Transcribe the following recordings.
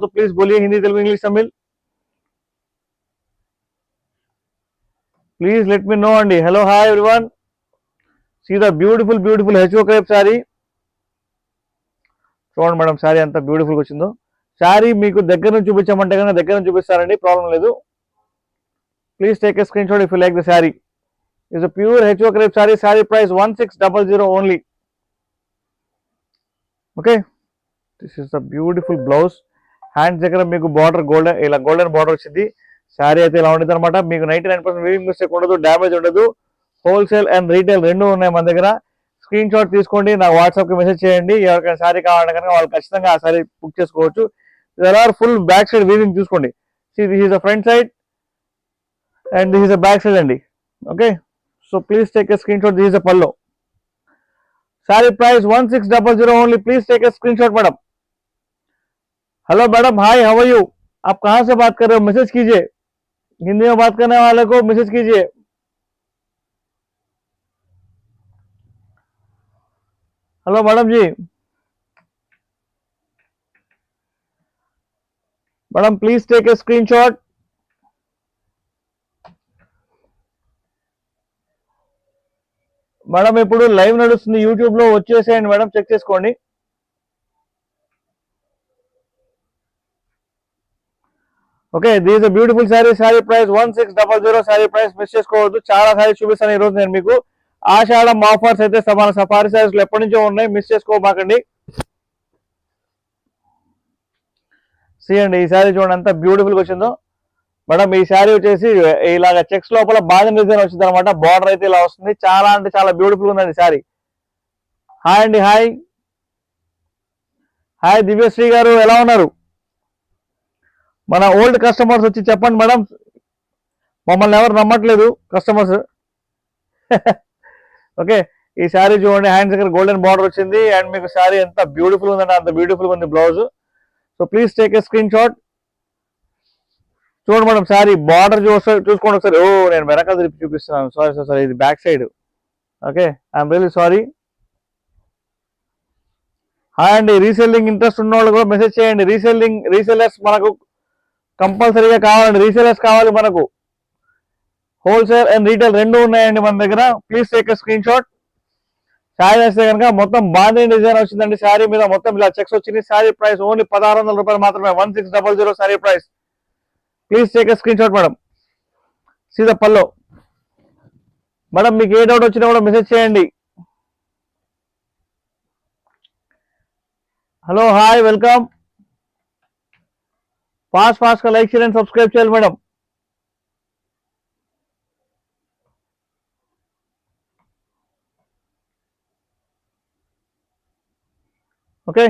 तो प्लीज बोलिए Hindi Telugu English Tamil please let me know अंडी hello hi everyone see the beautiful హెచ్ఓ క్రేప్ సారీ చూడండి మేడం సారీ అంత బ్యూటిఫుల్ గా వచ్చిందో సారీ మీకు దగ్గర నుంచి చూపించమంటే కనుక దగ్గర నుంచి చూపిస్తారండి ప్రాబ్లం లేదు please take a screen shot if you like the sorry is a pure HO crepe sorry sari price 1600 only okay this is the beautiful blouse hands దగ్గర మీకు బార్డర్ గోల్డెన్ బార్డర్ వచ్చింది సారీ అయితే ఇలా ఉంటుంది అనమాట మీకు 99% వీవింగ్ మిస్టేక్ ఉండదు damage ఉండదు హోల్సేల్ అండ్ రీటైల్ రెండు ఉన్నాయి మన దగ్గర స్క్రీన్ షాట్ తీసుకోండి నాకు వాట్సాప్కి మెసేజ్ చేయండి ఎవరికైనా సారీ కావాలంటే కనుక వాళ్ళు ఖచ్చితంగా ఆ సారీ బుక్ చేసుకోవచ్చు or full back side weaving చూసుకోండి see this is the front side and this is the back side అండి okay so please take a screenshot this is the pallu sari price 1600 only please take a screenshot madam hello madam hi how are you आप कहां से बात कर रहे हो message कीजिए हिंदी में बात करने वाले को मैसेज कीजिए hello madam ji madam please take a screenshot madam ఇప్పుడు లైవ్ నడుస్తుంది యూట్యూబ్ లో వచ్చేసేయండి మేడం చెక్ చేసుకోండి okay this a beautiful sari sari price 1600 sari price miss చేసుకోవద్దు చాలా సారీ చూపిస్తాను ఈ రోజు నేను మీకు ఆషాఢం ఆఫర్స్ అయితే మన సఫారీ సారీస్ లో ఎప్పటి నుంచో ఉన్నాయి మిస్ చేసుకోమాకండి ఈ సారీ చూడండి ఎంత బ్యూటిఫుల్ గా వచ్చిందో మేడం ఈ శారీ వచ్చేసి ఇలాగ చెక్స్ లోపల బాగా డిజైన్ వచ్చింది అనమాట బార్డర్ అయితే ఇలా వస్తుంది చాలా అంటే చాలా బ్యూటిఫుల్ ఉందండి శారీ హాయ్ అండి హాయ్ హాయ్ దివ్యశ్రీ గారు ఎలా ఉన్నారు మన ఓల్డ్ కస్టమర్స్ వచ్చి చెప్పండి మేడం మమ్మల్ని ఎవరు నమ్మట్లేదు కస్టమర్స్ ఓకే ఈ శారీ చూడండి హ్యాండ్స్ దగ్గర గోల్డెన్ బార్డర్ వచ్చింది అండ్ మీకు శారీ ఎంత బ్యూటిఫుల్ ఉందంటే అంత బ్యూటిఫుల్ ఉంది blouse so please take a screen shot చూడండి మేడం సారీ బార్డర్ చూసుకోండి ఒకసారి ఓ నేను వెనక తిరిపి చూపిస్తున్నాను సారీ ఇది back side okay I'm really sorry hi అండి రీసెల్లింగ్ ఇంట్రెస్ట్ ఉన్న వాళ్ళు కూడా మెసేజ్ చేయండి రీసెల్లర్స్ మనకు కంపల్సరీగా కావాలండి రీసెల్లర్స్ కావాలి మనకు హోల్సేల్ అండ్ రీటైల్ రెండు ఉన్నాయండి మన దగ్గర please take a screen shot sari వేస్తే కనుక మొత్తం బాంధీ డిజైన్ వచ్చిందండి శారీ మీద మొత్తం ఇలా చెక్స్ వచ్చింది శారీ ప్రైస్ ఓన్లీ 1600 రూపాయలు మాత్రమే 1600 sari price please take a screen shot madam సీదా పల్లో మేడం మీకు ఏ డౌట్ వచ్చినా కూడా మెసేజ్ చేయండి హలో హాయ్ వెల్కమ్ ఫాస్ట్ గా లైక్ చేయండి సబ్స్క్రైబ్ చేయాలి madam okay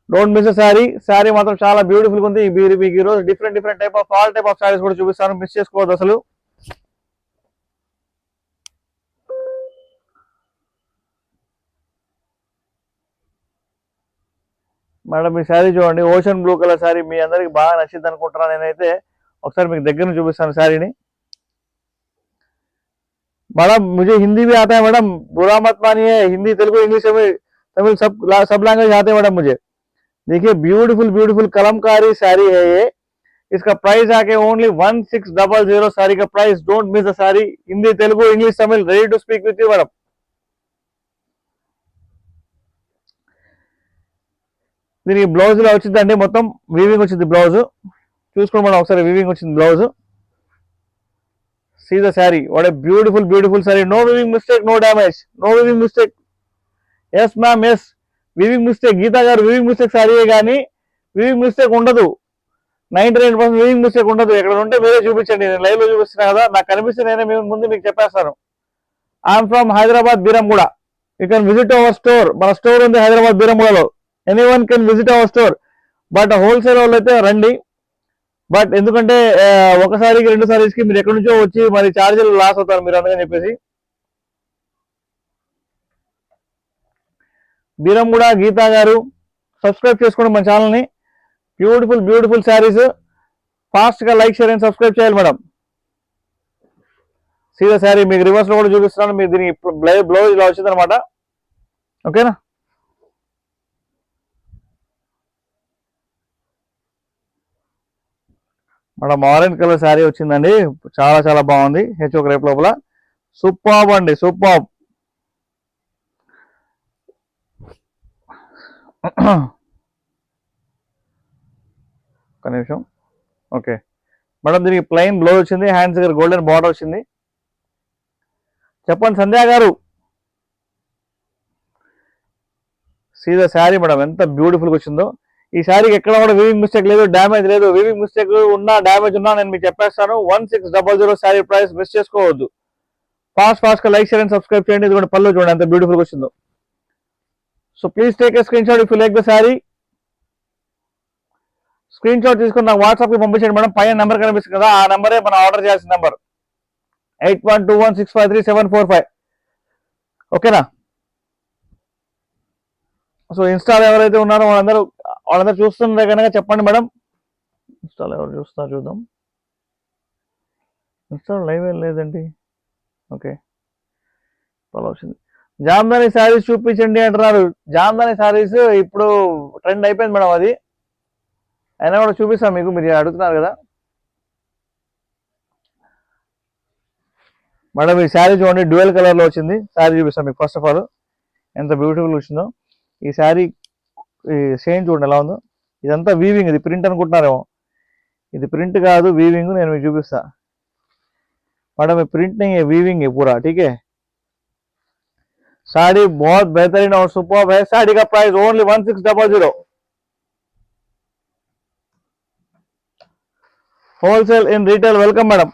don't miss sari మాత్రం చాలా బ్యూటిఫుల్ గా ఉంది మీకు ఈ రోజు different type of all type of saris కూడా చూపిస్తాను మిస్ చేసుకోవద్దు అసలు మేడం ఈ శారీ చూడండి ఓషన్ బ్లూ కలర్ శారీ మీ అందరికి బాగా నచ్చింది అనుకుంటున్నాను నేనైతే ఒకసారి మీకు దగ్గర నుంచి చూపిస్తాను శారీని मैडम मुझे हिंदी भी आता है मैडम बुरा मत मानिए हिंदी तेलुगु इंग्लिश तमिल सब लैंग्वेज आते हैं मैडम मुझे देखिए ब्यूटीफुल कलमकारी साड़ी है ये इसका प्राइस आके ओनली 1600 साड़ी का price don't miss the sari Hindi Telugu English Tamil ready to speak with you madam దీనికి బ్లౌజ్ ఇలా వచ్చిందండి మొత్తం వీవింగ్ వచ్చింది బ్లౌజ్ చూసుకోండి మేడం ఒకసారి వీవింగ్ వచ్చింది blouse see the saree what a beautiful saree no weaving mistake no damage no weaving mistake yes ma'am yes weaving mistake geeta garu weaving mistake saree gaani weaving mistake undadu 99% weaving mistake undadu ekkada unte mere చూపించండి నేను live లో చూపిస్తున్నా కదా నాకు కనిపిస్తే నేనే ముందు మీకు చెప్పేస్తాను I am from Hyderabad Biramgooda you can visit our store మన స్టోర్ ఉంది Hyderabad బిరంగూడలో anyone can visit our store but wholesale వాళ్ళు అయితే రండి బట్ ఎందుకంటే ఒకసారికి రెండు సారీస్కి మీరు ఎక్కడి నుంచో వచ్చి మరి ఛార్జీలు లాస్ అవుతారు మీరు అందుకని చెప్పేసి బీరంగూడ గీతా గారు సబ్స్క్రైబ్ చేసుకోండి మన ఛానల్ని బ్యూటిఫుల్ శారీస్ ఫాస్ట్గా లైక్ షేర్ అండ్ సబ్స్క్రైబ్ చేయాలి మేడం సీదా శారీ మీకు రివర్స్లో కూడా చూపిస్తున్నాను మీరు దీనికి బ్లౌజ్ ఇలా వచ్చింది అనమాట ఓకేనా మేడం ఆరెంజ్ కలర్ శారీ వచ్చిందండి, చాలా చాలా బాగుంది. హెచ్ఓ రేపు లోపల సూపర్ అండి, సూపర్. ఒక నిమిషం. ఓకే మేడం, దీనికి ప్లెయిన్ బ్లౌజ్ వచ్చింది, హ్యాండ్స్ దగ్గర గోల్డెన్ బార్డర్ వచ్చింది. చెప్పండి సంధ్యా గారు. సీదా శారీ మేడం, ఎంత బ్యూటిఫుల్గా వచ్చిందో. ఈ శారీకి ఎక్కడ కూడా వీవింగ్ మిస్టేక్ లేదు, డ్యామేజ్ లేదు. వీవింగ్ మిస్టేక్ ఉన్నా, డ్యామేజ్ ఉన్నా నేను మీకు చెప్పేస్తాను. 1600 శారీ ప్రైస్ మిస్ చేసుకోవద్దు. ఫాస్ట్గా లైక్, షేర్ అండ్ సబ్స్క్రైబ్ చేయండి. ఇది కూడా పళ్ళు చూడండి ఎంత బ్యూటిఫుల్గా వచ్చిందో. So please take a screen shot if you like the sari. Screen shot తీసుకుని నాకు వాట్సాప్కి పంపించండి మేడం. పైన నెంబర్ కనిపిస్తుంది కదా, ఆ నెంబరే మనం ఆర్డర్ చేయాల్సిన నెంబర్ 8121653745. ఓకేనా? సో ఇన్స్టాల్ ఎవరైతే ఉన్నారో వాళ్ళందరూ చూస్తుంటే కనుక చెప్పండి మేడం. ఇన్స్టాల్ ఎవరు చూస్తున్నారు చూద్దాం. ఇన్స్టాల్ లైవ్ ఏం లేదండి. ఓకే, ఫాలో వచ్చింది. జామ్దాని శారీస్ చూపించండి అంటున్నారు. జామ్దాని శారీస్ ఇప్పుడు ట్రెండ్ అయిపోయింది మేడం, అది అయినా కూడా చూపిస్తాం మీకు, మీరు అడుగుతున్నారు కదా మేడం. ఈ శారీ చూడండి, డ్యూయల్ కలర్లో వచ్చింది. శారీ చూపిస్తాం మీకు. ఫస్ట్ ఆఫ్ ఆల్ ఎంత బ్యూటిఫుల్ వచ్చిందో ఈ శారీ. ఈ షేన్ చూడండి ఎలా ఉందో. ఇదంతా వీవింగ్, ఇది ప్రింట్ అనుకుంటున్నారేమో. ఇది ప్రింట్ కాదు, వీవింగ్. నేను మీకు చూపిస్తా मैडम, ये प्रिंट नहीं है, वीविंग है पूरा। ठीक है, साड़ी बहुत बेहतरीन और सुपर्ब है। साड़ी का प्राइस ओनली 1600 होलसेल इन रीटेल। वेलकम मैडम,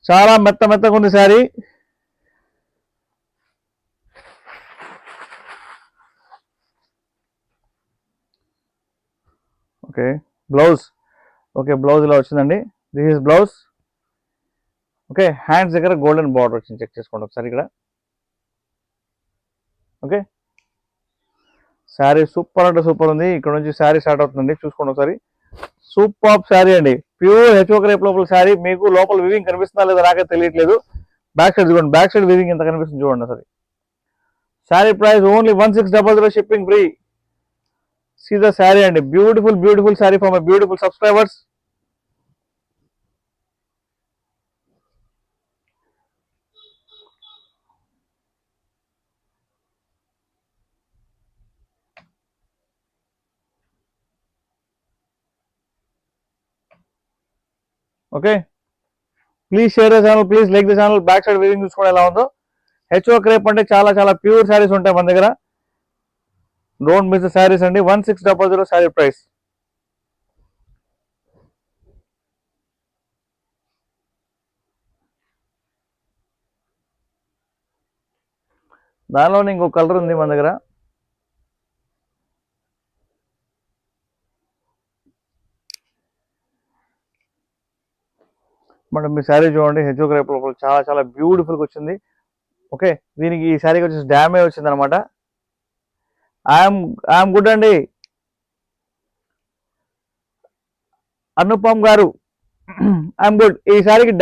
చాలా మెత్తగా ఉంది sorry. Okay blouse, okay blouse ఇలా వచ్చిందండి. This is blouse. Okay, hands దగ్గర గోల్డెన్ బార్డర్ వచ్చింది, చెక్ చేసుకోండి ఒకసారి ఇక్కడ. ఓకే, శారీ సూపర్ అంటే సూపర్ ఉంది. ఇక్కడ నుంచి శారీ స్టార్ట్ అవుతుందండి, చూసుకోండి ఒకసారి. సూపర్ శారీ అండి, ప్యూర్ హెచ్ఓ క్రేప్ లోపల శారీ. మీకు లోపల వివింగ్ కనిపిస్తుందా లేదా నాకే తెలియట్లేదు. బ్యాక్ సైడ్ చూడండి, బ్యాక్ సైడ్ వివింగ్ ఎంత కనిపిస్తుంది చూడండి ఒకసారి. Sari price only 1600, shipping free. See the sari అండి, beautiful sari for my beautiful subscribers. Okay, please share the channel, please like the channel. Back side weaving చూసుకోవడం ఎలా ఉందో. హెచ్ఓ క్రేప్ అంటే చాలా ప్యూర్ శారీస్ ఉంటాయి మన దగ్గర. డోంట్ మిస్ ద శారీస్ అండి. 1600 శారీ ప్రైస్. దానిలోనే ఇంకో కలర్ ఉంది మన దగ్గర. మేడం మీ శారీ చూడండి, హెచ్ఓ క్రేప్ లోపల చాలా బ్యూటిఫుల్గా వచ్చింది. ఓకే, దీనికి ఈ శారీకి వచ్చేసి డ్యామేజ్ వచ్చింది అనమాట. ఐఎమ్ గుడ్ అండి అనుపమ్ గారు, ఐఎమ్ గుడ్. ఈ శారీకి